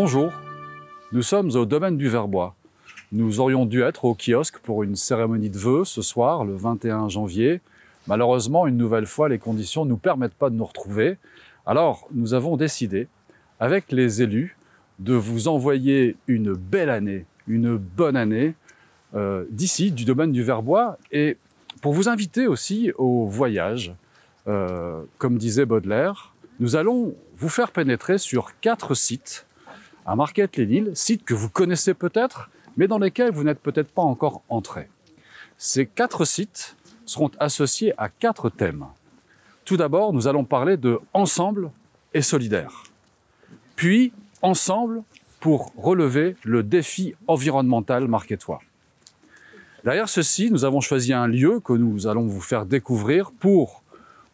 Bonjour, nous sommes au domaine du Verbois. Nous aurions dû être au kiosque pour une cérémonie de vœux ce soir, le 21 janvier. Malheureusement, une nouvelle fois, les conditions ne nous permettent pas de nous retrouver. Alors, nous avons décidé, avec les élus, de vous envoyer une belle année, une bonne année, d'ici, du domaine du Verbois, et pour vous inviter aussi au voyage. Comme disait Baudelaire, nous allons vous faire pénétrer sur 4 sites à Marquette-les-Lilles, sites que vous connaissez peut-être, mais dans lesquels vous n'êtes peut-être pas encore entré. Ces 4 sites seront associés à 4 thèmes. Tout d'abord, nous allons parler de ensemble et solidaire. Puis, ensemble pour relever le défi environnemental marquettois. Derrière ceci, nous avons choisi un lieu que nous allons vous faire découvrir pour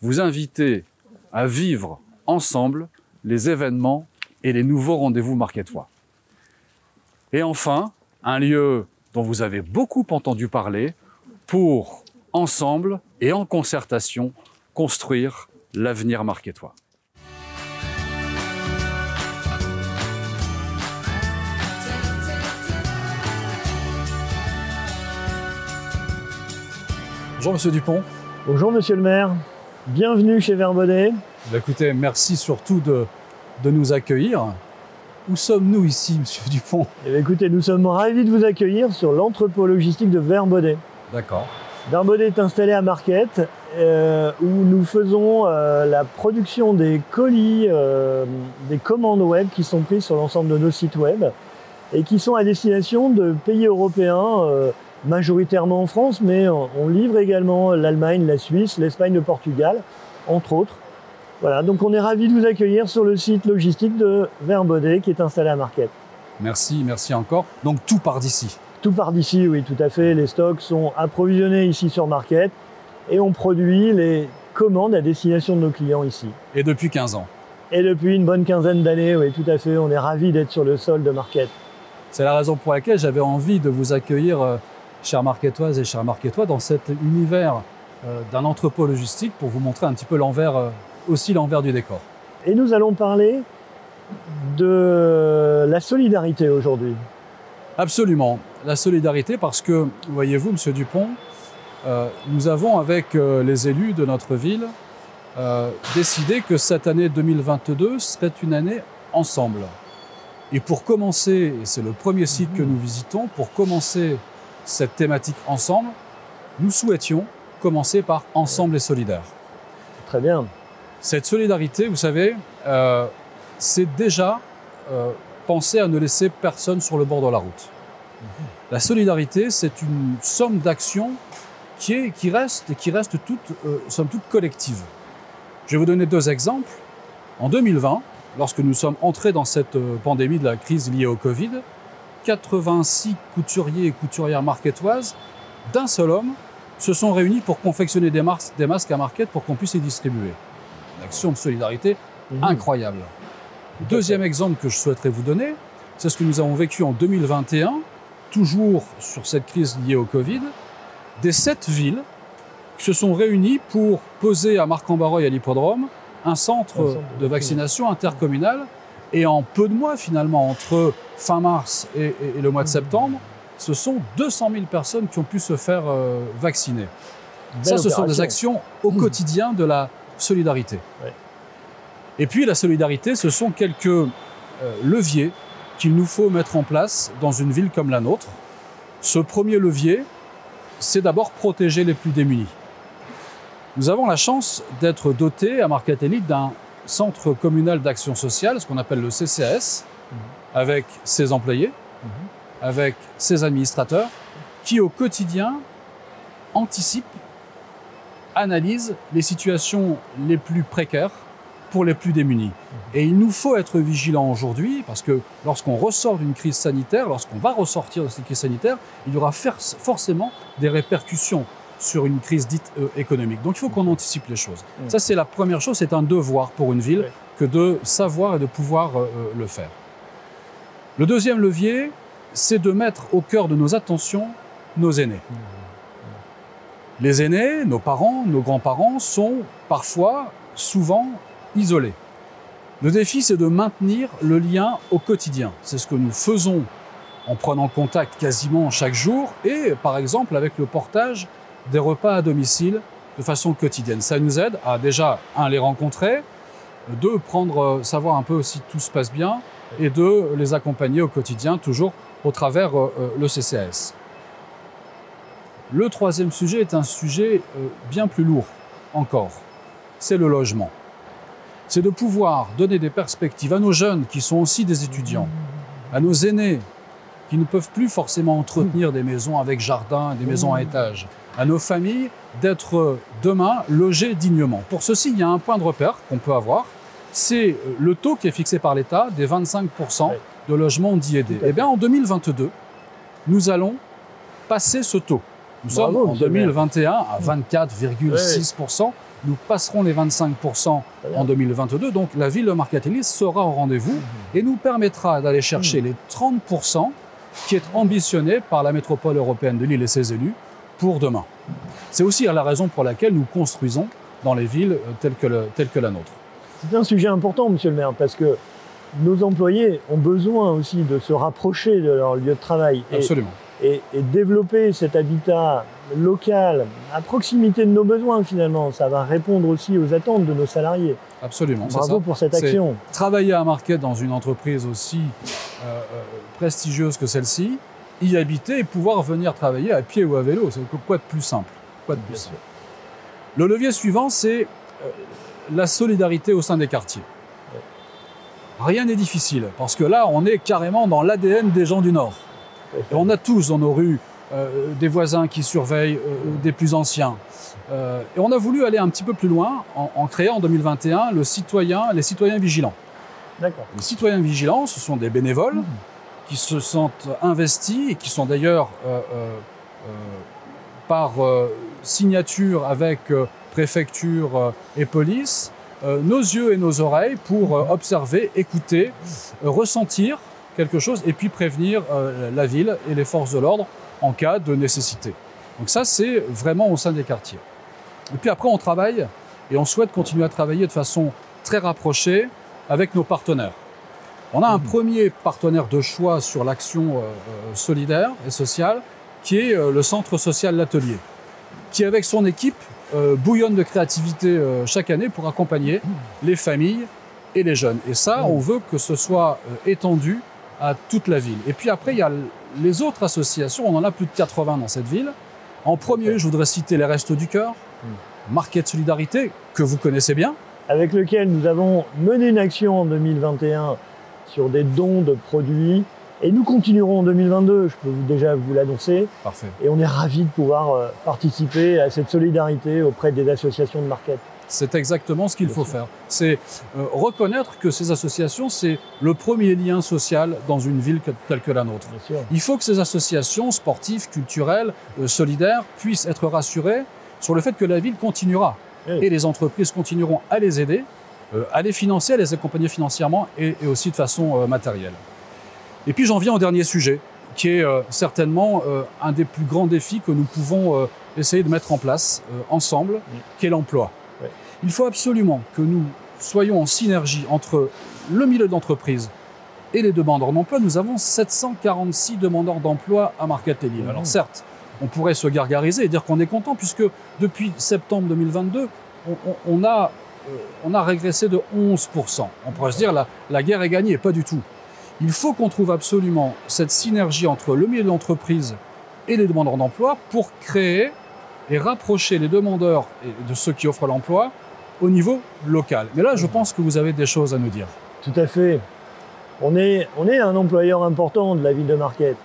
vous inviter à vivre ensemble les événements et les nouveaux rendez-vous marquettois. Et enfin, un lieu dont vous avez beaucoup entendu parler pour, ensemble et en concertation, construire l'avenir marquettois. Bonjour Monsieur Dupont. Bonjour Monsieur le maire, bienvenue chez Verbaudet. Écoutez, merci surtout de nous accueillir. Où sommes-nous ici, Monsieur Dupont? Écoutez, nous sommes ravis de vous accueillir sur l'entrepôt logistique de Verbaudet. D'accord. Verbaudet est installé à Marquette, où nous faisons la production des colis, des commandes web qui sont prises sur l'ensemble de nos sites web et qui sont à destination de pays européens, majoritairement en France, mais on livre également l'Allemagne, la Suisse, l'Espagne, le Portugal, entre autres. Voilà, donc on est ravis de vous accueillir sur le site logistique de Verbaudet qui est installé à Marquette. Merci, merci encore. Donc tout part d'ici? Tout part d'ici, oui, tout à fait. Les stocks sont approvisionnés ici sur Marquette et on produit les commandes à destination de nos clients ici. Et depuis 15 ans? Et depuis une bonne quinzaine d'années, oui, tout à fait. On est ravis d'être sur le sol de Marquette. C'est la raison pour laquelle j'avais envie de vous accueillir, chères Marquettoises et chers Marquettois, dans cet univers d'un entrepôt logistique pour vous montrer un petit peu l'envers, aussi l'envers du décor. Et nous allons parler de la solidarité aujourd'hui. Absolument, la solidarité parce que, voyez-vous, Monsieur Dupont, nous avons avec les élus de notre ville décidé que cette année 2022 serait une année ensemble. Et pour commencer, et c'est le premier site que nous visitons, pour commencer cette thématique ensemble, nous souhaitions commencer par Ensemble et solidaire. Très bien. Cette solidarité, vous savez, c'est déjà penser à ne laisser personne sur le bord de la route. La solidarité, c'est une somme d'actions qui reste toute, somme toute collective. Je vais vous donner 2 exemples. En 2020, lorsque nous sommes entrés dans cette pandémie de la crise liée au Covid, 86 couturiers et couturières marquettoises d'un seul homme se sont réunis pour confectionner des masques à Marquette pour qu'on puisse les distribuer. Une action de solidarité incroyable. Deuxième exemple que je souhaiterais vous donner, c'est ce que nous avons vécu en 2021, toujours sur cette crise liée au Covid, des 7 villes qui se sont réunies pour poser à Marc-en-Barreuil à l'hippodrome un centre de vaccination intercommunal. Et en peu de mois, finalement, entre fin mars et le mois de septembre, ce sont 200 000 personnes qui ont pu se faire vacciner. Ça, ce sont des actions au quotidien de la solidarité. Ouais. Et puis, la solidarité, ce sont quelques leviers qu'il nous faut mettre en place dans une ville comme la nôtre. Ce premier levier, c'est d'abord protéger les plus démunis. Nous avons la chance d'être dotés à Marquette-les-Lilles d'un centre communal d'action sociale, ce qu'on appelle le CCAS, avec ses employés, avec ses administrateurs, qui au quotidien anticipent, analysent les situations les plus précaires pour les plus démunis. Et il nous faut être vigilants aujourd'hui, parce que lorsqu'on ressort d'une crise sanitaire, lorsqu'on va ressortir de cette crise sanitaire, il y aura forcément des répercussions sur une crise dite économique. Donc il faut qu'on anticipe les choses. Ça, c'est la première chose, c'est un devoir pour une ville que de savoir et de pouvoir le faire. Le deuxième levier, c'est de mettre au cœur de nos attentions nos aînés. Les aînés, nos parents, nos grands-parents sont parfois, souvent isolés. Le défi, c'est de maintenir le lien au quotidien. C'est ce que nous faisons en prenant contact quasiment chaque jour et, par exemple, avec le portage des repas à domicile de façon quotidienne. Ça nous aide à déjà, un, les rencontrer, deux, savoir un peu si tout se passe bien, et deux, les accompagner au quotidien, toujours au travers le CCAS. Le troisième sujet est un sujet bien plus lourd encore, c'est le logement. C'est de pouvoir donner des perspectives à nos jeunes qui sont aussi des étudiants, à nos aînés qui ne peuvent plus forcément entretenir des maisons avec jardin, des maisons à étage, à nos familles d'être demain logées dignement. Pour ceci, il y a un point de repère qu'on peut avoir, c'est le taux qui est fixé par l'État des 25% de logements dits aidés. Eh bien, en 2022, nous allons passer ce taux. Nous sommes en 2021 à 24,6%. Nous passerons les 25% en 2022. Donc, la ville de Marcatelli sera au rendez-vous et nous permettra d'aller chercher les 30% qui est ambitionné par la métropole européenne de Lille et ses élus pour demain. C'est aussi la raison pour laquelle nous construisons dans les villes telles que la nôtre. C'est un sujet important, monsieur le maire, parce que nos employés ont besoin aussi de se rapprocher de leur lieu de travail. Absolument. Et développer cet habitat local à proximité de nos besoins, finalement, ça va répondre aussi aux attentes de nos salariés. Absolument. Bravo pour cette action. Travailler à Marquette dans une entreprise aussi prestigieuse que celle-ci, y habiter et pouvoir venir travailler à pied ou à vélo, c'est quoi de plus simple, Le levier suivant, c'est la solidarité au sein des quartiers. Rien n'est difficile, parce que là, on est carrément dans l'ADN des gens du Nord. Et on a tous dans nos rues des voisins qui surveillent, des plus anciens. Et on a voulu aller un petit peu plus loin en créant en 2021 les citoyens vigilants. D'accord. Les citoyens vigilants, ce sont des bénévoles qui se sentent investis et qui sont d'ailleurs par signature avec préfecture et police, nos yeux et nos oreilles pour observer, écouter, ressentir quelque chose et puis prévenir la ville et les forces de l'ordre en cas de nécessité. Donc ça, c'est vraiment au sein des quartiers. Et puis après, on travaille et on souhaite continuer à travailler de façon très rapprochée avec nos partenaires. On a un premier partenaire de choix sur l'action solidaire et sociale qui est le Centre social L'Atelier, qui avec son équipe bouillonne de créativité chaque année pour accompagner les familles et les jeunes. Et ça, on veut que ce soit étendu à toute la ville. Et puis après, il y a les autres associations, on en a plus de 80 dans cette ville. En premier, je voudrais citer les Restos du Cœur, Marquette Solidarité, que vous connaissez bien. Avec lequel nous avons mené une action en 2021 sur des dons de produits. Et nous continuerons en 2022, je peux déjà vous l'annoncer. Parfait. Et on est ravis de pouvoir participer à cette solidarité auprès des associations de Marquette. C'est exactement ce qu'il faut faire. C'est reconnaître que ces associations, c'est le premier lien social dans une ville telle que la nôtre. Il faut que ces associations sportives, culturelles, solidaires puissent être rassurées sur le fait que la ville continuera. Oui. Et les entreprises continueront à les aider, à les financer, à les accompagner financièrement et aussi de façon matérielle. Et puis j'en viens au dernier sujet, qui est certainement un des plus grands défis que nous pouvons essayer de mettre en place ensemble, qui est l'emploi. Ouais. Il faut absolument que nous soyons en synergie entre le milieu de l'entreprise et les demandeurs d'emploi. Nous avons 746 demandeurs d'emploi à Marcatelli. Alors certes, on pourrait se gargariser et dire qu'on est content, puisque depuis septembre 2022, on a régressé de 11%. On pourrait se dire la guerre est gagnée, pas du tout. Il faut qu'on trouve absolument cette synergie entre le milieu de l'entreprise et les demandeurs d'emploi pour créer et rapprocher les demandeurs et de ceux qui offrent l'emploi au niveau local. Mais là, je pense que vous avez des choses à nous dire. Tout à fait. On est un employeur important de la ville de Marquette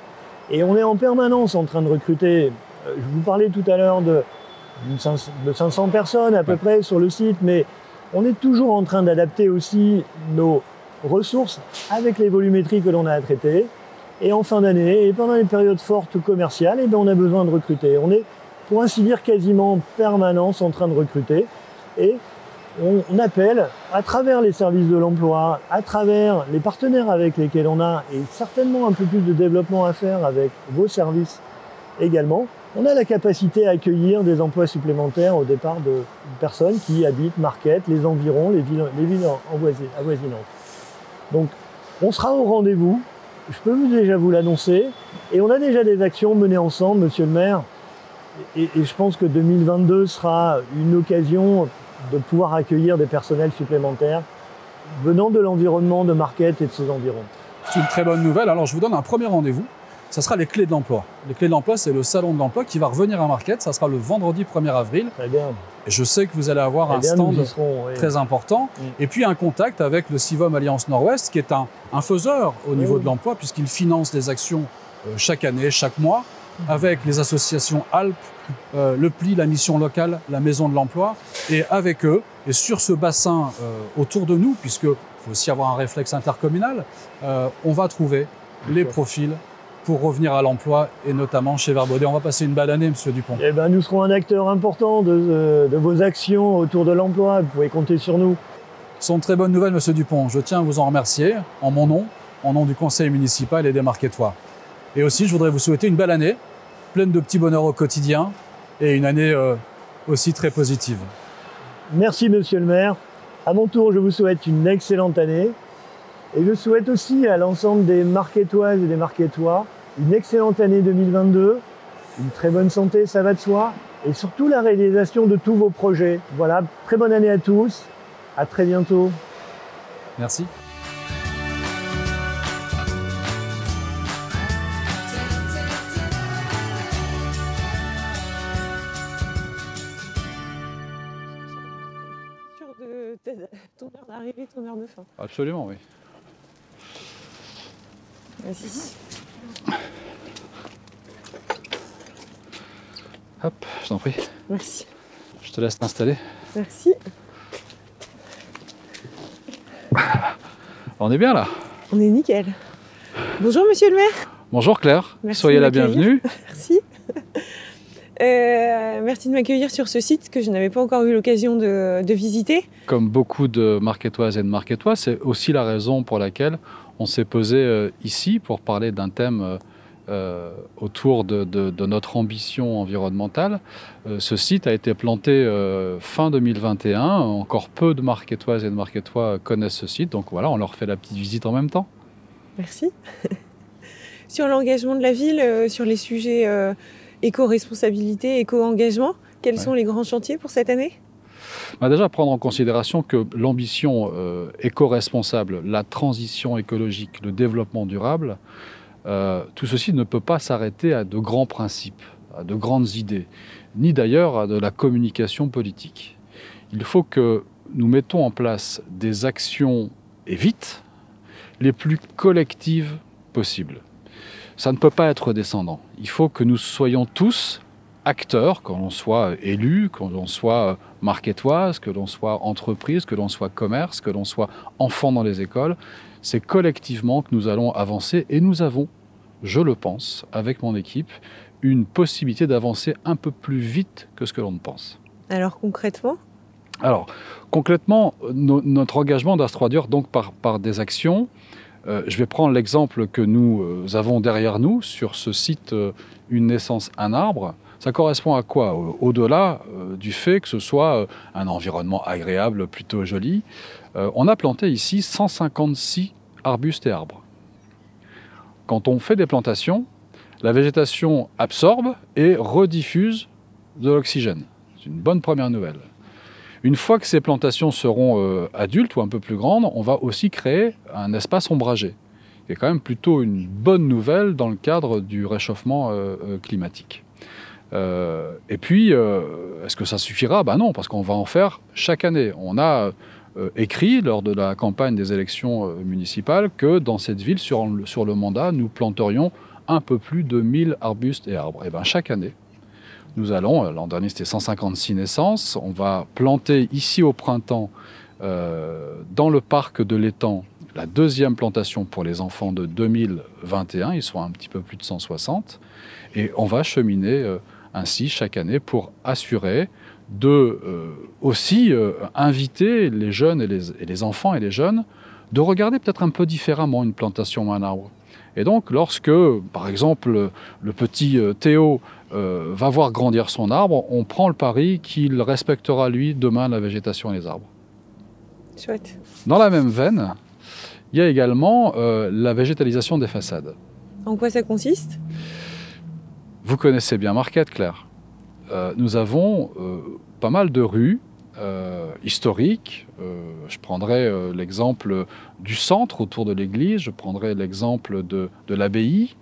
et on est en permanence en train de recruter. Je vous parlais tout à l'heure de 500 personnes à peu près sur le site, mais on est toujours en train d'adapter aussi nos ressources avec les volumétries que l'on a à traiter. Et en fin d'année, et pendant les périodes fortes commerciales, eh bien, on a besoin de recruter. On est, pour ainsi dire, quasiment en permanence en train de recruter. Et on appelle, à travers les services de l'emploi, à travers les partenaires avec lesquels on a, et certainement un peu plus de développement à faire avec vos services également, on a la capacité à accueillir des emplois supplémentaires au départ de personnes qui habitent Marquette, les environs, les villes avoisinantes. Donc, on sera au rendez-vous, je peux déjà vous l'annoncer, et on a déjà des actions menées ensemble, monsieur le maire, et je pense que 2022 sera une occasion de pouvoir accueillir des personnels supplémentaires venant de l'environnement de Marquette et de ses environs. C'est une très bonne nouvelle. Alors, je vous donne un premier rendez-vous. Ça sera les clés de l'emploi. Les clés de l'emploi, c'est le salon de l'emploi qui va revenir à Marquette. Ça sera le vendredi 1er avril. Très bien. Et je sais que vous allez avoir un stand très important. Et puis un contact avec le CIVOM Alliance Nord-Ouest, qui est un faiseur au niveau de l'emploi, puisqu'il finance des actions chaque année, chaque mois, avec les associations Alpes, le PLI, la mission locale, la maison de l'emploi, et avec eux, et sur ce bassin autour de nous, puisqu'il faut aussi avoir un réflexe intercommunal, on va trouver les profils pour revenir à l'emploi, et notamment chez Verbaudet. On va passer une belle année, monsieur Dupont. Eh ben, nous serons un acteur important de vos actions autour de l'emploi. Vous pouvez compter sur nous. Ce sont de très bonnes nouvelles, monsieur Dupont. Je tiens à vous en remercier, en mon nom, en nom du conseil municipal et des Marquettois. Et aussi, je voudrais vous souhaiter une belle année, pleine de petits bonheurs au quotidien, et une année aussi très positive. Merci, monsieur le maire. À mon tour, je vous souhaite une excellente année. Et je souhaite aussi à l'ensemble des Marquettoises et des Marquettois une excellente année 2022, une très bonne santé, ça va de soi, et surtout la réalisation de tous vos projets. Voilà, très bonne année à tous, à très bientôt. Merci. Sûr de ton heure d'arrivée, ton heure de fin. Absolument, oui. Vas-y. Hop, je t'en prie. Merci. Je te laisse t'installer. Merci. On est bien là. On est nickel. Bonjour monsieur le maire. Bonjour Claire, Merci soyez de la m'accueillir. bienvenue. Merci. Merci de m'accueillir sur ce site que je n'avais pas encore eu l'occasion de visiter. Comme beaucoup de Marquettoises et de Marquettois, c'est aussi la raison pour laquelle on s'est posé ici pour parler d'un thème autour de notre ambition environnementale. Ce site a été planté fin 2021. Encore peu de Marquettoises et de Marquettois connaissent ce site. Donc voilà, on leur fait la petite visite en même temps. Merci. Sur l'engagement de la ville, sur les sujets éco-responsabilité, éco-engagement, quels sont les grands chantiers pour cette année ? Déjà, prendre en considération que l'ambition éco-responsable, la transition écologique, le développement durable, tout ceci ne peut pas s'arrêter à de grands principes, à de grandes idées, ni d'ailleurs à de la communication politique. Il faut que nous mettons en place des actions, et vite, les plus collectives possibles. Ça ne peut pas être descendant. Il faut que nous soyons tous acteurs, que l'on soit élu, que l'on soit marquettoise, que l'on soit entreprise, que l'on soit commerce, que l'on soit enfant dans les écoles. C'est collectivement que nous allons avancer et nous avons, je le pense, avec mon équipe, une possibilité d'avancer un peu plus vite que ce que l'on ne pense. Alors concrètement ? Alors, concrètement, notre engagement doit se traduire donc par des actions. Je vais prendre l'exemple que nous avons derrière nous sur ce site Une naissance, un arbre. Ça correspond à quoi? Au-delà du fait que ce soit un environnement agréable, plutôt joli, on a planté ici 156 arbustes et arbres. Quand on fait des plantations, la végétation absorbe et rediffuse de l'oxygène. C'est une bonne première nouvelle. Une fois que ces plantations seront adultes ou un peu plus grandes, on va aussi créer un espace ombragé. C'est quand même plutôt une bonne nouvelle dans le cadre du réchauffement climatique. Et puis, est-ce que ça suffira? Ben non, parce qu'on va en faire chaque année. On a écrit lors de la campagne des élections municipales que dans cette ville, sur le mandat, nous planterions un peu plus de 1000 arbustes et arbres. Et bien chaque année, nous allons, l'an dernier c'était 156 naissances, on va planter ici au printemps, dans le parc de l'étang, la deuxième plantation pour les enfants de 2021, ils sont un petit peu plus de 160, et on va cheminer ainsi chaque année pour assurer de aussi inviter les jeunes et les enfants et les jeunes de regarder peut-être un peu différemment une plantation ou un arbre. Et donc, lorsque, par exemple, le petit Théo va voir grandir son arbre, on prend le pari qu'il respectera, lui, demain, la végétation et les arbres. Chouette. Dans la même veine, il y a également la végétalisation des façades. En quoi ça consiste? Vous connaissez bien Marquette, Claire. Nous avons pas mal de rues historiques. Je prendrai l'exemple du centre autour de l'église, je prendrai l'exemple de l'abbaye,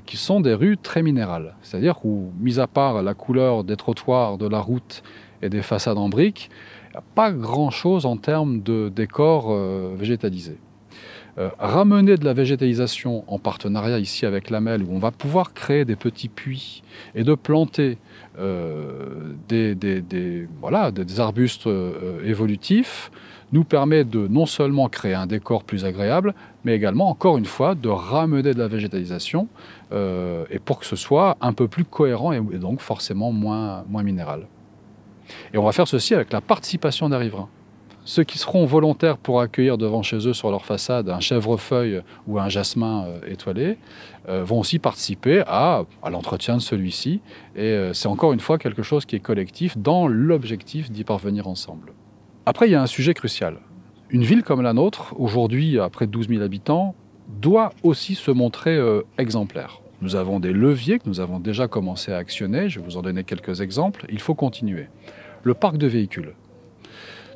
qui sont des rues très minérales. C'est-à-dire où, mis à part la couleur des trottoirs, de la route et des façades en briques, il n'y a pas grand-chose en termes de décor végétalisé. Ramener de la végétalisation en partenariat ici avec l'AMEL, où on va pouvoir créer des petits puits et de planter des arbustes évolutifs, nous permet de non seulement créer un décor plus agréable, mais également, encore une fois, de ramener de la végétalisation et pour que ce soit un peu plus cohérent et donc forcément moins minéral. Et on va faire ceci avec la participation des riverains. Ceux qui seront volontaires pour accueillir devant chez eux sur leur façade un chèvrefeuille ou un jasmin étoilé vont aussi participer à l'entretien de celui-ci. Et c'est encore une fois quelque chose qui est collectif dans l'objectif d'y parvenir ensemble. Après, il y a un sujet crucial. Une ville comme la nôtre, aujourd'hui à près de 12 000 habitants, doit aussi se montrer exemplaire. Nous avons des leviers que nous avons déjà commencé à actionner. Je vais vous en donner quelques exemples. Il faut continuer. Le parc de véhicules.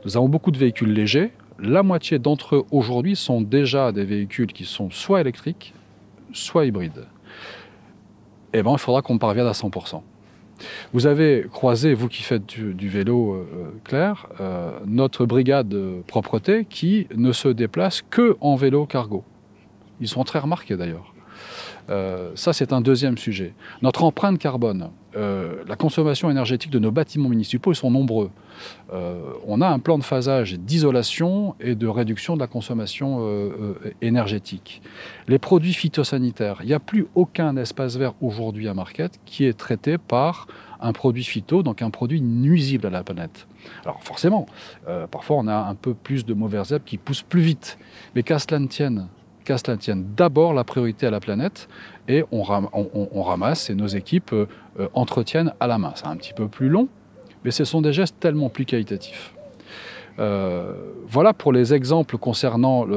Nous avons beaucoup de véhicules légers. La moitié d'entre eux aujourd'hui sont déjà des véhicules qui sont soit électriques, soit hybrides. Eh bien, il faudra qu'on parvienne à 100%. Vous avez croisé, vous qui faites du vélo, Claire, notre brigade propreté qui ne se déplace qu'en vélo cargo. Ils sont très remarqués d'ailleurs. Ça, c'est un deuxième sujet. Notre empreinte carbone, la consommation énergétique de nos bâtiments municipaux, ils sont nombreux. On a un plan de phasage d'isolation et de réduction de la consommation énergétique. Les produits phytosanitaires, il n'y a plus aucun espace vert aujourd'hui à Marquette qui est traité par un produit phyto, donc un produit nuisible à la planète. Alors forcément, parfois on a un peu plus de mauvaises herbes qui poussent plus vite, mais qu'à cela ne tienne, d'abord la priorité à la planète et on ramasse et nos équipes entretiennent à la main. C'est un petit peu plus long, mais ce sont des gestes tellement plus qualitatifs. Voilà pour les exemples concernant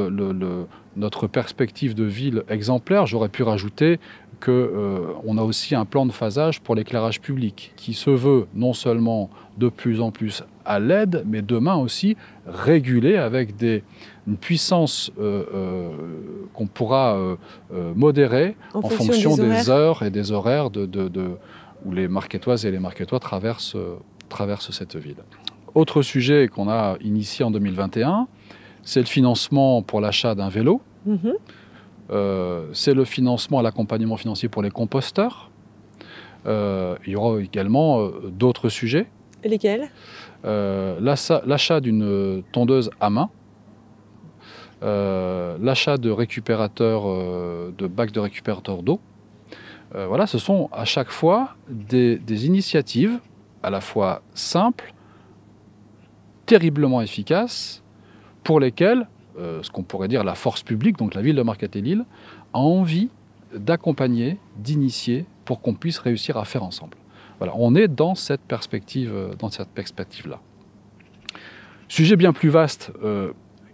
notre perspective de ville exemplaire. J'aurais pu rajouter qu'on a aussi un plan de phasage pour l'éclairage public qui se veut non seulement de plus en plus à LED, mais demain aussi régulé avec une puissance qu'on pourra modérer en fonction des heures et des horaires où les Marquettoises et les Marquettois traversent cette ville. Autre sujet qu'on a initié en 2021, c'est le financement pour l'achat d'un vélo. C'est le financement, l'accompagnement financier pour les composteurs. Il y aura également d'autres sujets. Et lesquels? L'achat d'une tondeuse à main, l'achat de récupérateurs, de bacs de récupérateurs d'eau. Voilà, ce sont à chaque fois des initiatives à la fois simples, terriblement efficaces, pour lesquelles ce qu'on pourrait dire la force publique, donc la ville de Marquette-et-Lille, a envie d'accompagner, d'initier pour qu'on puisse réussir à faire ensemble. Voilà, on est dans cette perspective-là. Sujet bien plus vaste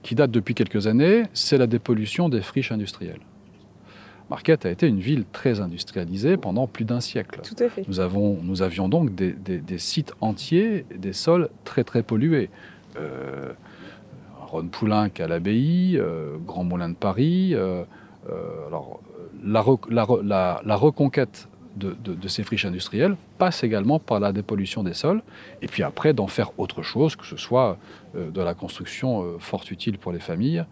qui date depuis quelques années, c'est la dépollution des friches industrielles. Marquette a été une ville très industrialisée pendant plus d'un siècle. Tout à fait. Nous avions donc des sites entiers, des sols très très pollués. Rhône-Poulenc à l'Abbaye, Grand Moulin de Paris. Alors, la reconquête de ces friches industrielles passe également par la dépollution des sols, et puis après d'en faire autre chose, que ce soit de la construction fort utile pour les familles,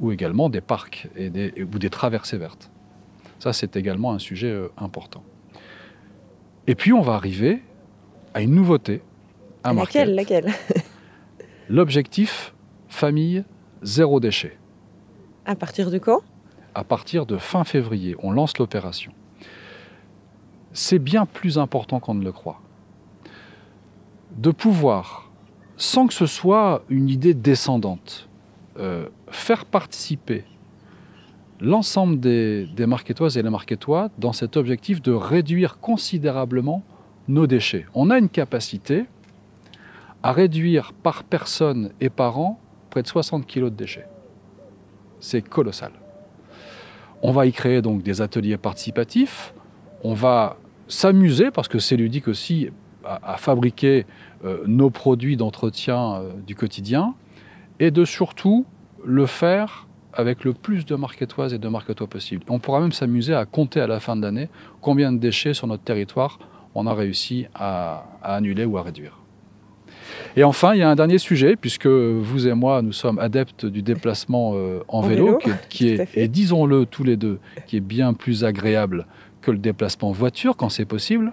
ou également des parcs ou des traversées vertes. Ça, c'est également un sujet important. Et puis, on va arriver à une nouveauté à Marquette. Laquelle? L'objectif famille zéro déchet. À partir de quand? À partir de fin février, on lance l'opération. C'est bien plus important qu'on ne le croit. De pouvoir, sans que ce soit une idée descendante, faire participer l'ensemble des Marquettoises et les Marquettois dans cet objectif de réduire considérablement nos déchets. On a une capacité à réduire par personne et par an près de 60 kg de déchets. C'est colossal. On va y créer donc des ateliers participatifs, on va s'amuser, parce que c'est ludique aussi, à fabriquer nos produits d'entretien du quotidien, et de surtout le faire avec le plus de Marquettoises et de Marquettois possible. On pourra même s'amuser à compter à la fin de l'année combien de déchets sur notre territoire on a réussi à annuler ou à réduire. Et enfin, il y a un dernier sujet, puisque vous et moi, nous sommes adeptes du déplacement en vélo, qui est, et disons-le tous les deux, qui est bien plus agréable que le déplacement en voiture, quand c'est possible,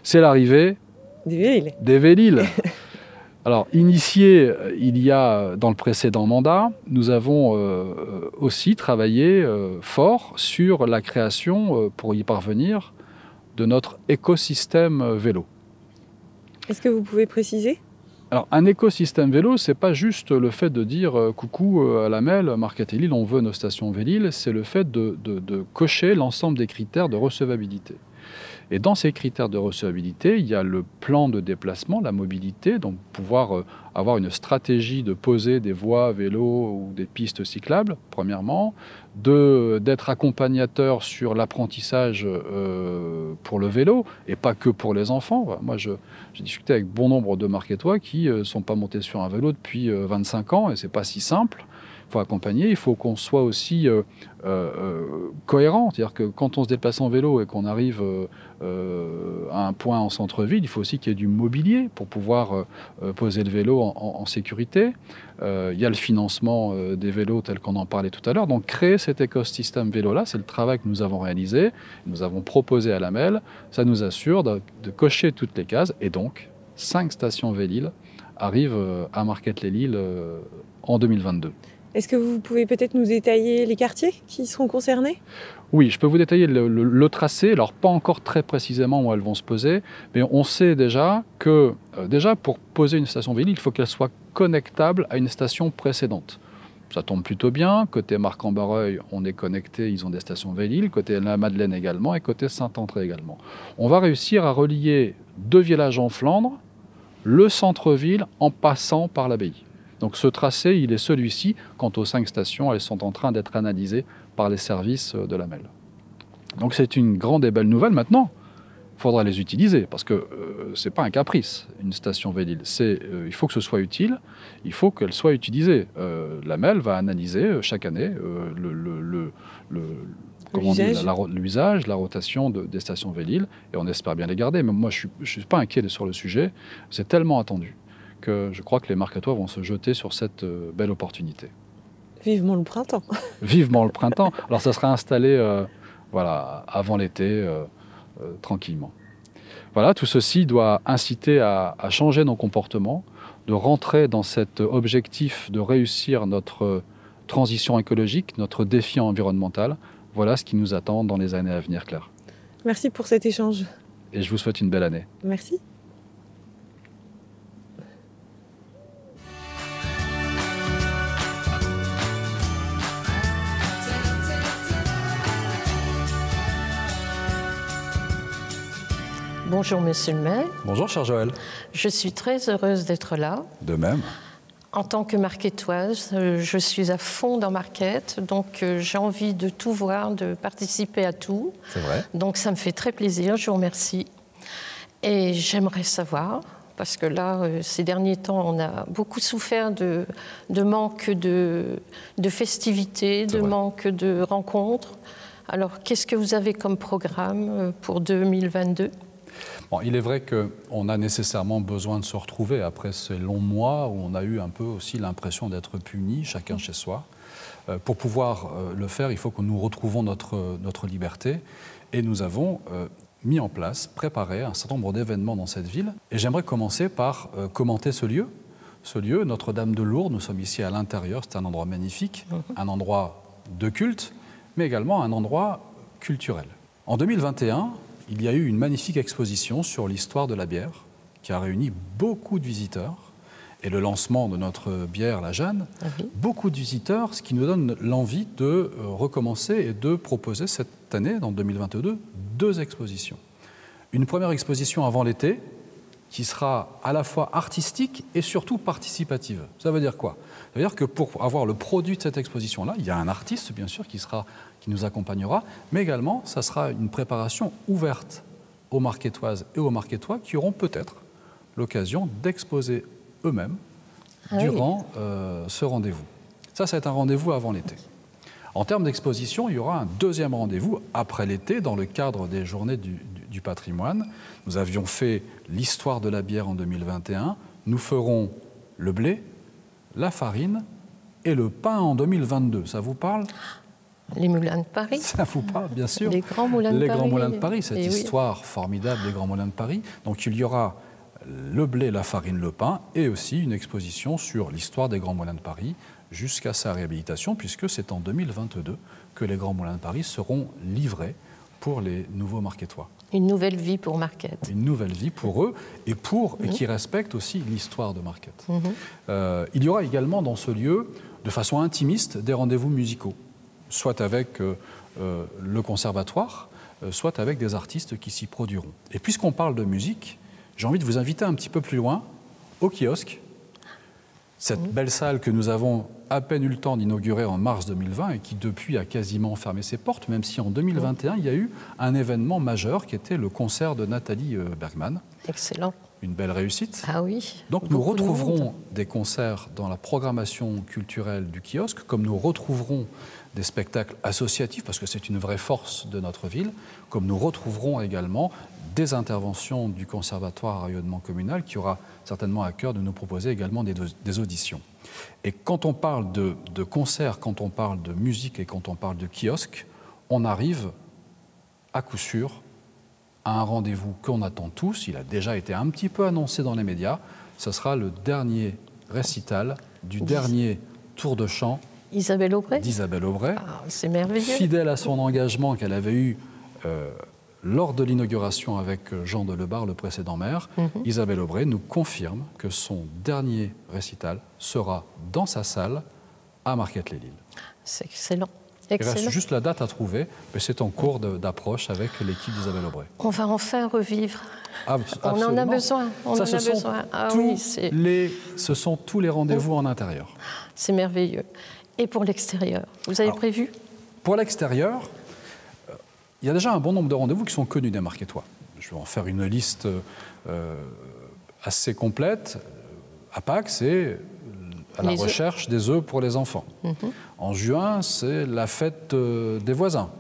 c'est l'arrivée des Vélil'. Alors, initié il y a dans le précédent mandat, nous avons aussi travaillé fort sur la création, pour y parvenir, de notre écosystème vélo. Est-ce que vous pouvez préciser ? Alors, un écosystème vélo, c'est pas juste le fait de dire coucou à la MEL, Marquette et Lille, on veut nos stations Vélil', c'est le fait de cocher l'ensemble des critères de recevabilité. Et dans ces critères de recevabilité, il y a le plan de déplacement, la mobilité, donc pouvoir avoir une stratégie de poser des voies vélo ou des pistes cyclables, premièrement, d'être accompagnateur sur l'apprentissage pour le vélo, et pas que pour les enfants. Moi, j'ai discuté avec bon nombre de Marquettois qui ne sont pas montés sur un vélo depuis 25 ans, et c'est pas si simple. Il faut accompagner, il faut qu'on soit aussi cohérent. C'est-à-dire que quand on se déplace en vélo et qu'on arrive à un point en centre-ville, il faut aussi qu'il y ait du mobilier pour pouvoir poser le vélo en sécurité. Il y a le financement des vélos tel qu'on en parlait tout à l'heure. Donc créer cet écosystème vélo-là, c'est le travail que nous avons réalisé, nous avons proposé à la MEL. Ça nous assure de cocher toutes les cases. Et donc, 5 stations Vélil' arrivent à Marquette-les-Lilles en 2022. Est-ce que vous pouvez peut-être nous détailler les quartiers qui seront concernés ? Oui, je peux vous détailler le tracé, alors pas encore très précisément où elles vont se poser, mais on sait déjà que, pour poser une station Vélil', il faut qu'elle soit connectable à une station précédente. Ça tombe plutôt bien, côté Marc-en-Barreuil, on est connecté, ils ont des stations Vélil', côté la Madeleine également, et côté Saint-André également. On va réussir à relier 2 villages en Flandre, le centre-ville, en passant par l'abbaye. Donc ce tracé, il est celui-ci. Quant aux 5 stations, elles sont en train d'être analysées par les services de la MEL. Donc c'est une grande et belle nouvelle. Maintenant, il faudra les utiliser, parce que ce n'est pas un caprice, une station Vélil'. Il faut que ce soit utile, il faut qu'elle soit utilisée. La MEL va analyser chaque année l'usage, la rotation des stations Vélil', et on espère bien les garder. Mais moi, je ne suis pas inquiet sur le sujet. C'est tellement attendu que je crois que les Marquettois vont se jeter sur cette belle opportunité. Vivement le printemps. Vivement le printemps. Alors ça sera installé avant l'été, tranquillement. Voilà, tout ceci doit inciter à changer nos comportements, de rentrer dans cet objectif de réussir notre transition écologique, notre défi environnemental. Voilà ce qui nous attend dans les années à venir, Claire. Merci pour cet échange. Et je vous souhaite une belle année. Merci. Bonjour Monsieur le maire. Bonjour cher Joël. Je suis très heureuse d'être là. De même. En tant que marquettoise, je suis à fond dans Marquette, donc j'ai envie de tout voir, de participer à tout. C'est vrai. Donc ça me fait très plaisir, je vous remercie. Et j'aimerais savoir, parce que là, ces derniers temps, on a beaucoup souffert de manque de festivités, de manque de rencontres. Alors, qu'est-ce que vous avez comme programme pour 2022 ? Bon, il est vrai qu'on a nécessairement besoin de se retrouver après ces longs mois où on a eu un peu aussi l'impression d'être punis, chacun chez soi. Pour pouvoir le faire, il faut que nous retrouvons notre liberté. Et nous avons mis en place, préparé un certain nombre d'événements dans cette ville. Et j'aimerais commencer par commenter ce lieu. Ce lieu, Notre-Dame de Lourdes, nous sommes ici à l'intérieur, c'est un endroit magnifique, un endroit de culte, mais également un endroit culturel. En 2021, il y a eu une magnifique exposition sur l'histoire de la bière qui a réuni beaucoup de visiteurs et le lancement de notre bière, la Jeanne, beaucoup de visiteurs, ce qui nous donne l'envie de recommencer et de proposer cette année, en 2022, 2 expositions. Une première exposition avant l'été, qui sera à la fois artistique et surtout participative. Ça veut dire quoi? Ça veut dire que pour avoir le produit de cette exposition-là, il y a un artiste, bien sûr, qui nous accompagnera, mais également, ça sera une préparation ouverte aux Marquettoises et aux Marquettois qui auront peut-être l'occasion d'exposer eux-mêmes durant ce rendez-vous. Ça va être un rendez-vous avant l'été. En termes d'exposition, il y aura un deuxième rendez-vous après l'été dans le cadre des Journées du patrimoine. Nous avions fait l'histoire de la bière en 2021. Nous ferons le blé, la farine et le pain en 2022. Ça vous parle? Les moulins de Paris. Ça vous parle, bien sûr. Les grands moulins de Paris. Les grands moulins de Paris, cette histoire formidable des grands moulins de Paris. Donc il y aura le blé, la farine, le pain et aussi une exposition sur l'histoire des grands moulins de Paris jusqu'à sa réhabilitation, puisque c'est en 2022 que les grands moulins de Paris seront livrés pour les nouveaux Marquettois. Une nouvelle vie pour Marquette. Une nouvelle vie pour eux et qui respecte aussi l'histoire de Marquette. Il y aura également dans ce lieu, de façon intimiste, des rendez-vous musicaux, soit avec le conservatoire, soit avec des artistes qui s'y produiront. Et puisqu'on parle de musique, j'ai envie de vous inviter un petit peu plus loin, au kiosque, cette belle salle que nous avons à peine eu le temps d'inaugurer en mars 2020 et qui depuis a quasiment fermé ses portes, même si en 2021 il y a eu un événement majeur qui était le concert de Nathalie Bergman. Excellent. Une belle réussite. Ah oui. Donc nous retrouverons des concerts dans la programmation culturelle du kiosque, comme nous retrouverons des spectacles associatifs, parce que c'est une vraie force de notre ville, comme nous retrouverons également des interventions du Conservatoire à rayonnement communal qui aura certainement à cœur de nous proposer également des auditions. Et quand on parle de concerts, quand on parle de musique et quand on parle de kiosque, on arrive à coup sûr à un rendez-vous qu'on attend tous. Il a déjà été un petit peu annoncé dans les médias. Ce sera le dernier récital du dernier tour de chant Isabelle Aubray. d'Isabelle Aubray. Ah, c'est merveilleux. Fidèle à son engagement qu'elle avait eu lors de l'inauguration avec Jean de Lebar, le précédent maire, Isabelle Aubray nous confirme que son dernier récital sera dans sa salle à Marquette-les-Lilles. C'est excellent. Il reste Excellent. juste la date à trouver, mais c'est en cours d'approche avec l'équipe d'Isabelle Aubray. On va enfin revivre. On Absolument. en a besoin. On Ça, en a besoin. Ah oui, ce sont tous les rendez-vous en intérieur. c'est merveilleux. Et pour l'extérieur, vous avez prévu? Pour l'extérieur, il y a déjà un bon nombre de rendez-vous qui sont connus des Marquettois. Je vais en faire une liste assez complète. À Pâques, c'est à la recherche des œufs pour les enfants. En juin, c'est la fête des voisins,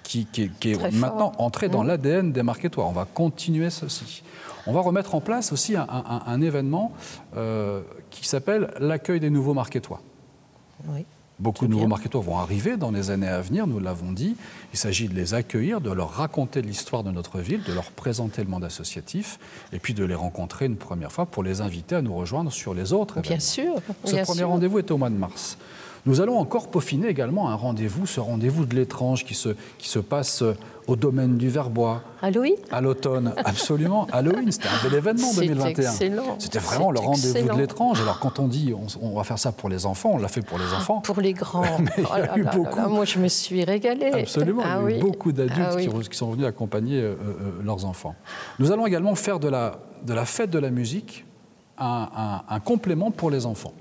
qui est maintenant entrée dans l'ADN des Marquettois. On va continuer ceci. On va remettre en place aussi un événement qui s'appelle l'accueil des nouveaux Marquettois. Oui. Beaucoup de nouveaux Marquettois vont arriver dans les années à venir, nous l'avons dit. Il s'agit de les accueillir, de leur raconter l'histoire de notre ville, de leur présenter le monde associatif, et puis de les rencontrer une première fois pour les inviter à nous rejoindre sur les autres événements. Bien sûr. Ce premier rendez-vous est au mois de mars. Nous allons encore peaufiner également un rendez-vous, ce rendez-vous de l'étrange qui se passe au domaine du Verbois. Halloween? À l'automne, absolument. Halloween, c'était un bel événement en 2021. Excellent. C'était vraiment le rendez-vous de l'étrange. Alors quand on dit on va faire ça pour les enfants, on l'a fait pour les enfants. Pour les grands. Mais il y a eu beaucoup. Moi, je me suis régalée. Absolument. Il y a eu beaucoup d'adultes qui sont venus accompagner leurs enfants. Nous allons également faire de la fête de la musique un complément pour les enfants.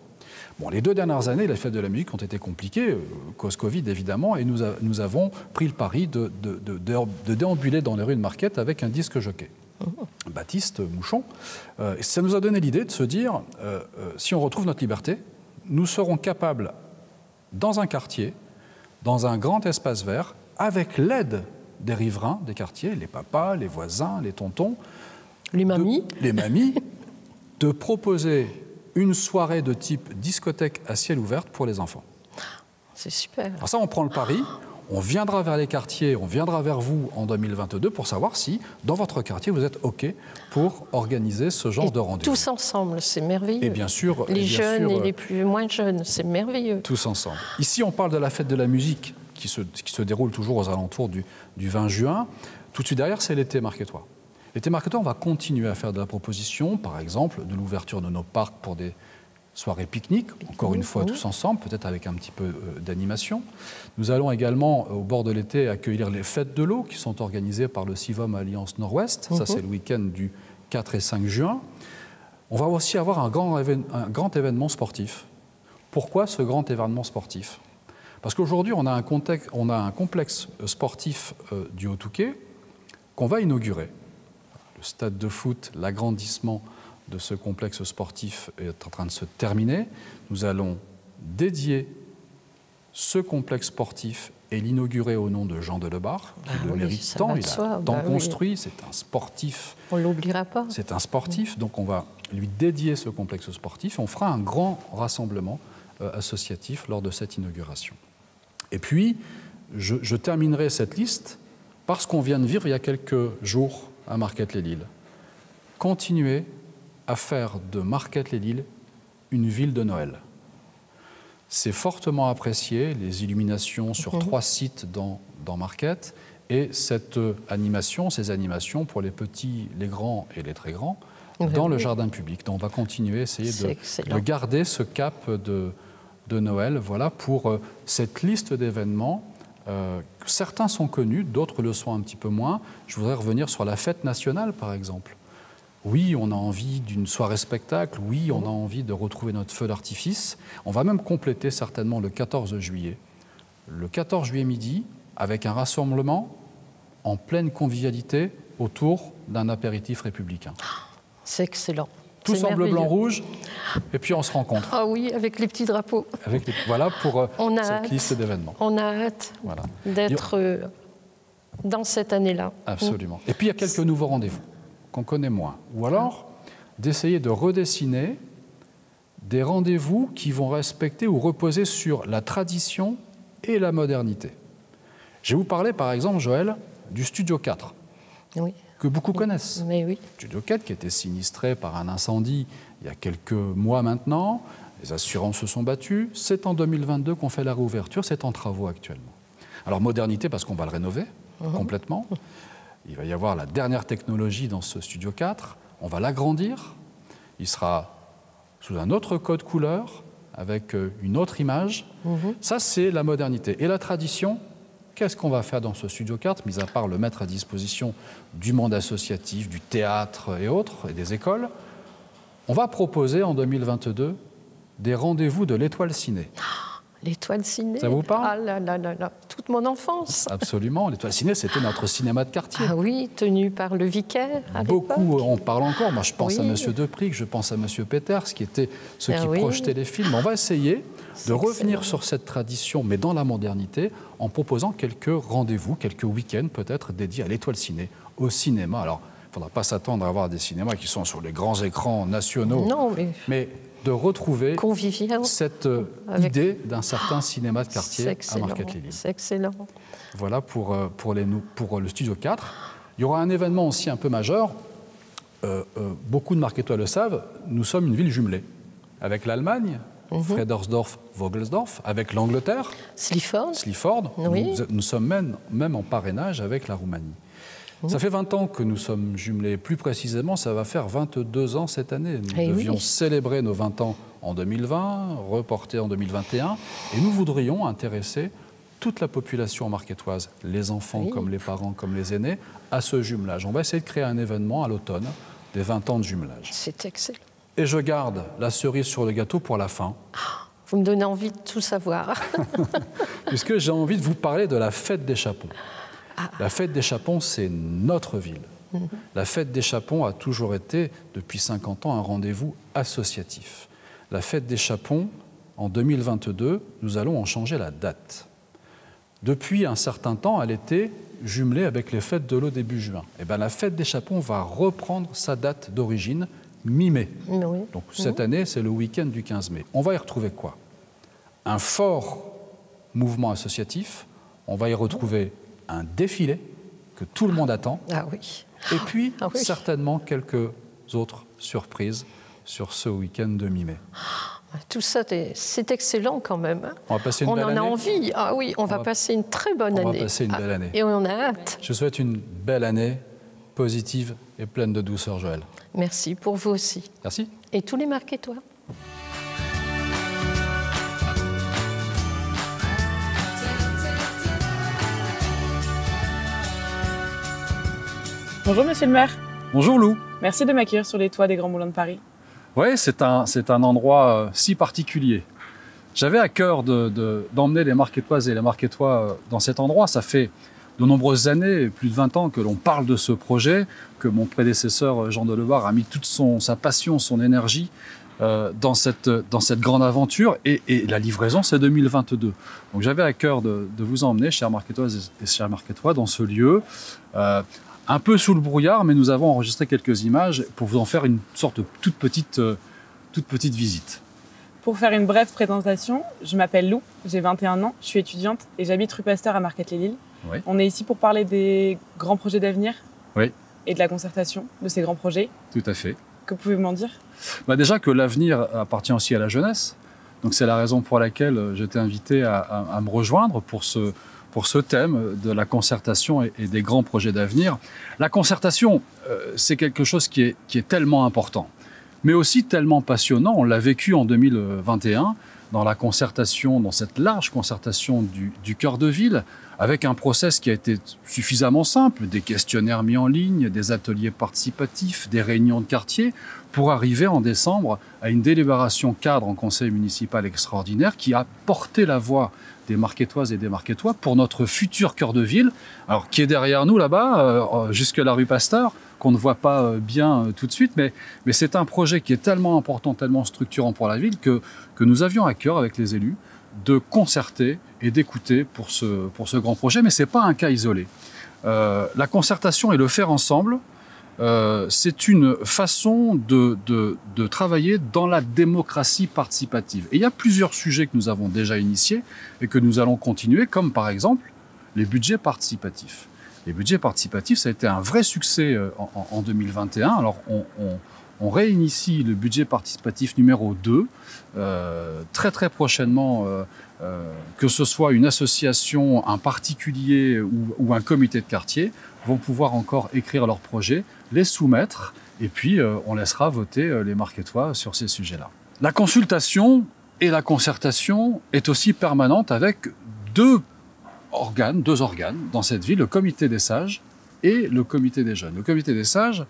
Bon, les 2 dernières années, les fêtes de la musique ont été compliquées, cause Covid évidemment, et nous avons pris le pari de déambuler dans les rues de Marquette avec un disque jockey. Baptiste Mouchon. Et ça nous a donné l'idée de se dire, si on retrouve notre liberté, nous serons capables, dans un quartier, dans un grand espace vert, avec l'aide des riverains des quartiers, les papas, les voisins, les tontons, les mamies, de proposer une soirée de type discothèque à ciel ouvert pour les enfants. C'est super. Alors ça, on prend le pari, on viendra vers les quartiers, on viendra vers vous en 2022 pour savoir si, dans votre quartier, vous êtes OK pour organiser ce genre de rendez-vous. Tous ensemble, c'est merveilleux. Et bien sûr... Les jeunes et les plus moins jeunes, c'est merveilleux. Tous ensemble. Ici, on parle de la fête de la musique qui se déroule toujours aux alentours du 20 juin. Tout de suite derrière, c'est l'été marquettois. L'été marketeur, on va continuer à faire de la proposition, par exemple, de l'ouverture de nos parcs pour des soirées pique-nique, encore une fois tous ensemble, peut-être avec un petit peu d'animation. Nous allons également, au bord de l'été, accueillir les fêtes de l'eau qui sont organisées par le CIVOM Alliance Nord-Ouest. Ça, c'est le week-end du 4 et 5 juin. On va aussi avoir un grand événement sportif. Pourquoi ce grand événement sportif? Parce qu'aujourd'hui, on a un complexe sportif du Haut-Touquet qu'on va inaugurer. Le stade de foot, l'agrandissement de ce complexe sportif est en train de se terminer. Nous allons dédier ce complexe sportif et l'inaugurer au nom de Jean Delebarre, qui le mérite tant, il a tant construit, c'est un sportif. On ne l'oubliera pas. C'est un sportif, donc on va lui dédier ce complexe sportif. On fera un grand rassemblement associatif lors de cette inauguration. Et puis, je terminerai cette liste par ce qu'on vient de vivre il y a quelques jours à Marquette-les-Lilles. Continuer à faire de Marquette-les-Lilles une ville de Noël. C'est fortement apprécié, les illuminations sur 3 sites dans Marquette, et cette animation, ces animations pour les petits, les grands et les très grands, dans le jardin public. Donc on va continuer à essayer de garder ce cap de Noël, voilà, pour cette liste d'événements. Certains sont connus, d'autres le sont un petit peu moins. Je voudrais revenir sur la fête nationale, par exemple. Oui, on a envie d'une soirée spectacle, oui, on a envie de retrouver notre feu d'artifice. On va même compléter certainement le 14 juillet. Le 14 juillet midi, avec un rassemblement en pleine convivialité autour d'un apéritif républicain. C'est excellent. Tous en bleu, blanc, rouge, et puis on se rencontre. Ah oui, avec les petits drapeaux. Voilà pour cette liste d'événements. On a hâte d'être dans cette année-là. Absolument. Et puis il y a quelques nouveaux rendez-vous qu'on connaît moins. Ou alors d'essayer de redessiner des rendez-vous qui vont respecter ou reposer sur la tradition et la modernité. Je vais vous parler par exemple, Joël, du Studio 4. Oui. Que beaucoup connaissent. Mais oui. Studio 4 qui a été sinistré par un incendie il y a quelques mois maintenant. Les assurances se sont battues. C'est en 2022 qu'on fait la réouverture. C'est en travaux actuellement. Alors modernité parce qu'on va le rénover complètement. Il va y avoir la dernière technologie dans ce Studio 4. On va l'agrandir. Il sera sous un autre code couleur, avec une autre image. Ça, c'est la modernité. Et la tradition, qu'est-ce qu'on va faire dans ce Studio 4, mis à part le mettre à disposition du monde associatif, du théâtre et autres, et des écoles? On va proposer en 2022 des rendez-vous de l'Étoile Ciné. L'Étoile Ciné. Ça vous parle? Ah là là là là, toute mon enfance. Absolument. L'Étoile Ciné, c'était notre cinéma de quartier. Ah oui, tenu par le vicaire à Beaucoup en parlent encore. Moi, je pense à Monsieur Depric, je pense à Monsieur Peters, qui étaient ceux qui projetaient les films. On va essayer de revenir sur cette tradition, mais dans la modernité, en proposant quelques rendez-vous, quelques week-ends peut-être dédiés à l'Étoile Ciné, au cinéma. Alors, il ne faudra pas s'attendre à avoir des cinémas qui sont sur les grands écrans nationaux, non, mais de retrouver convivial, cette idée d'un certain cinéma de quartier à Marquette-les-Lilles. C'est excellent. Voilà pour le Studio 4. Il y aura un événement aussi un peu majeur. Beaucoup de Marquettois le savent, nous sommes une ville jumelée avec l'Allemagne, Fredersdorf, Vogelsdorf, avec l'Angleterre, Sleaford. Oui. Nous sommes même en parrainage avec la Roumanie. Ça fait 20 ans que nous sommes jumelés. Plus précisément, ça va faire 22 ans cette année. Nous devions célébrer nos 20 ans en 2020, reporter en 2021, et nous voudrions intéresser toute la population marquettoise, les enfants comme les parents, comme les aînés, à ce jumelage. On va essayer de créer un événement à l'automne des 20 ans de jumelage. C'est excellent. Et je garde la cerise sur le gâteau pour la fin. Vous me donnez envie de tout savoir. Puisque j'ai envie de vous parler de la fête des Chapons. La fête des Chapons, c'est notre ville. La fête des Chapons a toujours été, depuis 50 ans, un rendez-vous associatif. La fête des Chapons, en 2022, nous allons en changer la date. Depuis un certain temps, elle était jumelée avec les fêtes de l'eau début juin. Et bien, la fête des Chapons va reprendre sa date d'origine, mi-mai. Donc cette année, c'est le week-end du 15 mai. On va y retrouver quoi? Un fort mouvement associatif. On va y retrouver un défilé que tout le monde attend. Ah oui. Et puis, certainement, quelques autres surprises sur ce week-end de mi-mai. Tout ça, c'est excellent quand même. On va passer une belle année. On en a envie. Ah oui, on va passer une très bonne année. On va passer une belle année. Et on a hâte. Je souhaite une belle année positive et pleine de douceur, Joël. Merci pour vous aussi. Merci. Et tous les Marquettois. Bonjour Monsieur le maire. Bonjour Lou. Merci de m'accueillir sur les toits des Grands Moulins de Paris. Oui, c'est un endroit si particulier. J'avais à cœur d'emmener les Marquettoises et les Marquettois dans cet endroit. Ça fait de nombreuses années, plus de 20 ans que l'on parle de ce projet, que mon prédécesseur Jean Delebarre a mis toute sa passion, son énergie dans cette grande aventure. Et la livraison, c'est 2022. Donc j'avais à cœur de vous emmener, chers Marquettoises et chers Marquettois, dans ce lieu. Un peu sous le brouillard, mais nous avons enregistré quelques images pour vous en faire une sorte de toute petite visite. Pour faire une brève présentation, je m'appelle Lou, j'ai 21 ans, je suis étudiante et j'habite rue Pasteur à Marquette-les-Lilles. Oui. On est ici pour parler des grands projets d'avenir Oui. Et de la concertation de ces grands projets. Tout à fait. Que pouvez-vous m'en dire ? Déjà que l'avenir appartient aussi à la jeunesse. Donc c'est la raison pour laquelle j'étais invité à me rejoindre pour ce thème de la concertation et des grands projets d'avenir. La concertation, c'est quelque chose qui est tellement important, mais aussi tellement passionnant. On l'a vécu en 2021 dans la concertation, dans cette large concertation du cœur de ville, avec un process qui a été suffisamment simple, des questionnaires mis en ligne, des ateliers participatifs, des réunions de quartier, pour arriver en décembre à une délibération cadre en conseil municipal extraordinaire qui a porté la voix des Marquettoises et des Marquettois pour notre futur cœur de ville, alors qui est derrière nous là-bas, jusque la rue Pasteur, qu'on ne voit pas bien tout de suite, mais c'est un projet qui est tellement important, tellement structurant pour la ville que nous avions à cœur avec les élus de concerter et d'écouter pour ce grand projet, mais ce n'est pas un cas isolé. La concertation et le faire ensemble, c'est une façon de travailler dans la démocratie participative. Et il y a plusieurs sujets que nous avons déjà initiés et que nous allons continuer, comme par exemple les budgets participatifs. Les budgets participatifs, ça a été un vrai succès en 2021. Alors, on réinitie le budget participatif numéro 2 très très prochainement, que ce soit une association, un particulier ou un comité de quartier, vont pouvoir encore écrire leurs projets, les soumettre, et puis on laissera voter les Marquettois sur ces sujets-là. La consultation et la concertation est aussi permanente avec deux organes dans cette ville, le comité des sages et le comité des jeunes. Le comité des sages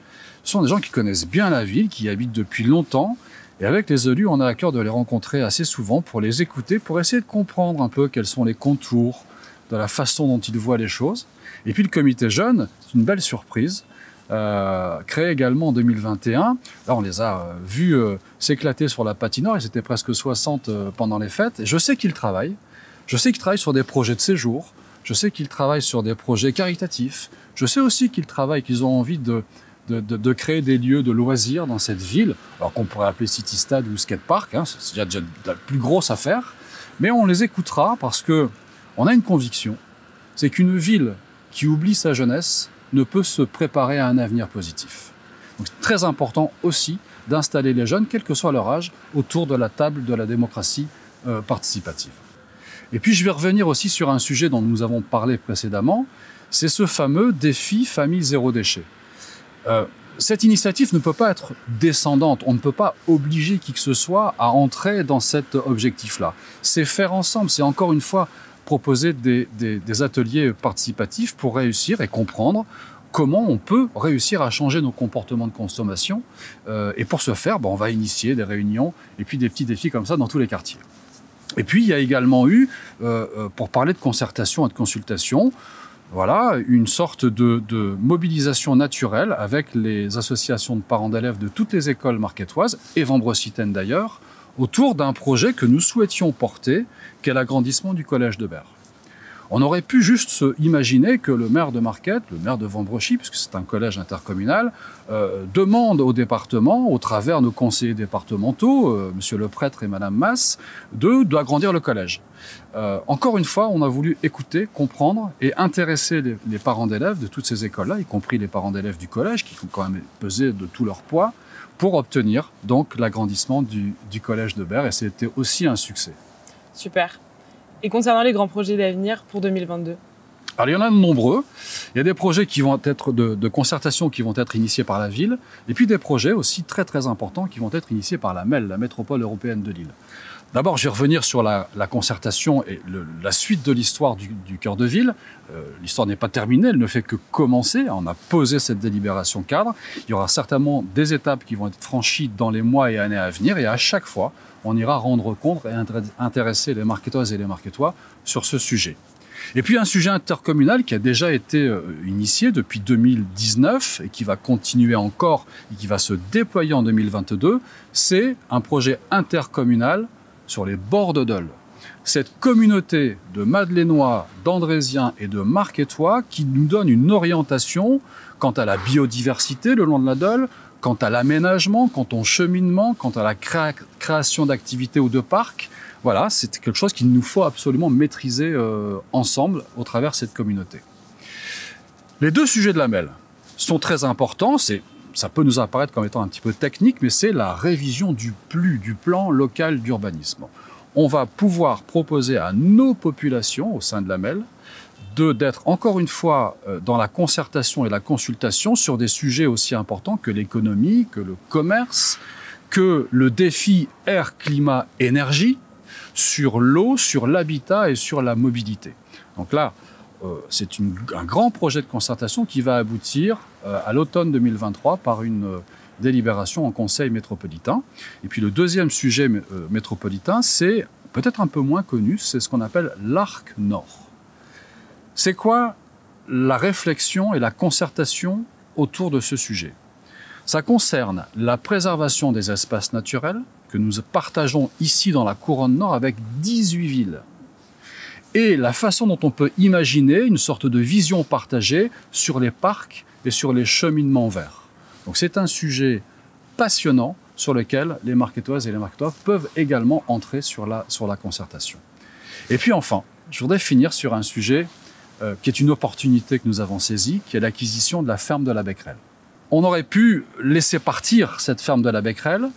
sont des gens qui connaissent bien la ville, qui y habitent depuis longtemps, et avec les élus, on a à cœur de les rencontrer assez souvent pour les écouter, pour essayer de comprendre un peu quels sont les contours de la façon dont ils voient les choses. Et puis le comité jeune, c'est une belle surprise, créé également en 2021. Là, on les a vus s'éclater sur la patinoire, ils étaient presque 60 pendant les fêtes. Et je sais qu'ils travaillent. Je sais qu'ils travaillent sur des projets de séjour. Je sais qu'ils travaillent sur des projets caritatifs. Je sais aussi qu'ils travaillent, qu'ils ont envie de créer des lieux de loisirs dans cette ville, alors qu'on pourrait appeler City Stade ou Skatepark, hein, c'est déjà la plus grosse affaire. Mais on les écoutera parce que on a une conviction, c'est qu'une ville qui oublie sa jeunesse ne peut se préparer à un avenir positif. Donc c'est très important aussi d'installer les jeunes, quel que soit leur âge, autour de la table de la démocratie participative. Et puis je vais revenir aussi sur un sujet dont nous avons parlé précédemment, c'est ce fameux défi famille zéro déchet. Cette initiative ne peut pas être descendante, on ne peut pas obliger qui que ce soit à entrer dans cet objectif-là. C'est faire ensemble, c'est encore une fois proposer des ateliers participatifs pour réussir et comprendre comment on peut réussir à changer nos comportements de consommation. Et pour ce faire, on va initier des réunions et puis des petits défis comme ça dans tous les quartiers. Et puis il y a également eu, pour parler de concertation et de consultation, voilà, une sorte de mobilisation naturelle avec les associations de parents d'élèves de toutes les écoles marquettoises et vambrocitaines d'ailleurs, autour d'un projet que nous souhaitions porter, qu'est l'agrandissement du collège de Berre. On aurait pu juste se imaginer que le maire de Marquette, le maire de Vambrochy, puisque c'est un collège intercommunal, demande au département, au travers nos conseillers départementaux, monsieur le prêtre et madame Masse, d'agrandir le collège. Encore une fois, on a voulu écouter, comprendre et intéresser les parents d'élèves de toutes ces écoles-là, y compris les parents d'élèves du collège, qui ont quand même pesé de tout leur poids, pour obtenir donc l'agrandissement du collège de Berre, et c'était aussi un succès. Super. Et concernant les grands projets d'avenir pour 2022 ? Alors, il y en a de nombreux. Il y a des projets qui vont être de concertation qui vont être initiés par la ville, et puis des projets aussi très très importants qui vont être initiés par la MEL, la métropole européenne de Lille. D'abord, je vais revenir sur la concertation et la suite de l'histoire du cœur de ville. L'histoire n'est pas terminée, elle ne fait que commencer. On a posé cette délibération cadre. Il y aura certainement des étapes qui vont être franchies dans les mois et années à venir, et à chaque fois, on ira rendre compte et intéresser les Marquettoises et les Marquettois sur ce sujet. Et puis un sujet intercommunal qui a déjà été initié depuis 2019 et qui va continuer encore et qui va se déployer en 2022, c'est un projet intercommunal sur les bords de Dole. Cette communauté de Madeleinois, d'Andrésiens et de Marquettois qui nous donne une orientation quant à la biodiversité le long de la Dole, quant à l'aménagement, quant au cheminement, quant à la création d'activités ou de parcs. Voilà, c'est quelque chose qu'il nous faut absolument maîtriser ensemble au travers de cette communauté. Les deux sujets de la MEL sont très importants. Ça peut nous apparaître comme étant un petit peu technique, mais c'est la révision du PLU, du plan local d'urbanisme. On va pouvoir proposer à nos populations au sein de la MEL d'être encore une fois dans la concertation et la consultation sur des sujets aussi importants que l'économie, que le commerce, que le défi air, climat, énergie, sur l'eau, sur l'habitat et sur la mobilité. Donc là, c'est un grand projet de concertation qui va aboutir à l'automne 2023 par une délibération en conseil métropolitain. Et puis le deuxième sujet métropolitain, c'est peut-être un peu moins connu, c'est ce qu'on appelle l'Arc Nord. C'est quoi la réflexion et la concertation autour de ce sujet? Ça concerne la préservation des espaces naturels que nous partageons ici dans la couronne nord avec 18 villes. Et la façon dont on peut imaginer une sorte de vision partagée sur les parcs et sur les cheminements verts. Donc c'est un sujet passionnant sur lequel les Marquettoises et les Marquettois peuvent également entrer sur la concertation. Et puis enfin, je voudrais finir sur un sujet qui est une opportunité que nous avons saisie, qui est l'acquisition de la ferme de la Becquerel. On aurait pu laisser partir cette ferme de la Becquerel,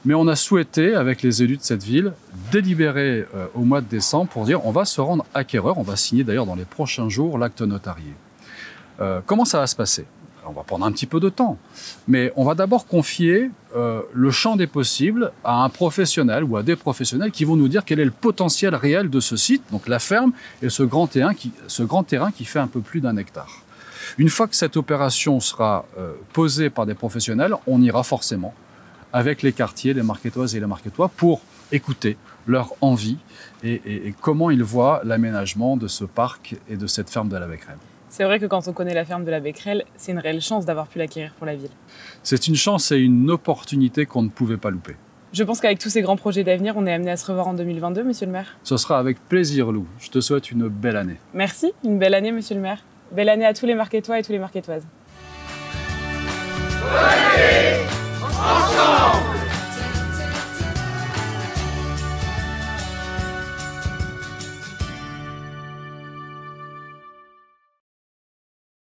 mais on a souhaité, avec les élus de cette ville, délibérer au mois de décembre pour dire on va se rendre acquéreur, on va signer d'ailleurs dans les prochains jours l'acte notarié. Comment ça va se passer? On va prendre un petit peu de temps, mais on va d'abord confier le champ des possibles à un professionnel ou à des professionnels qui vont nous dire quel est le potentiel réel de ce site, donc la ferme et ce grand terrain qui fait un peu plus d'1 hectare. Une fois que cette opération sera posée par des professionnels, on ira forcément avec les quartiers, les Marquettoises et les Marquettois pour écouter leur envie et comment ils voient l'aménagement de ce parc et de cette ferme de la Becquerel. C'est vrai que quand on connaît la ferme de la Becquerel, c'est une réelle chance d'avoir pu l'acquérir pour la ville. C'est une chance et une opportunité qu'on ne pouvait pas louper. Je pense qu'avec tous ces grands projets d'avenir, on est amené à se revoir en 2022, monsieur le maire. Ce sera avec plaisir, Lou. Je te souhaite une belle année. Merci, une belle année, monsieur le maire. Belle année à tous les Marquettois et tous les Marquettoises.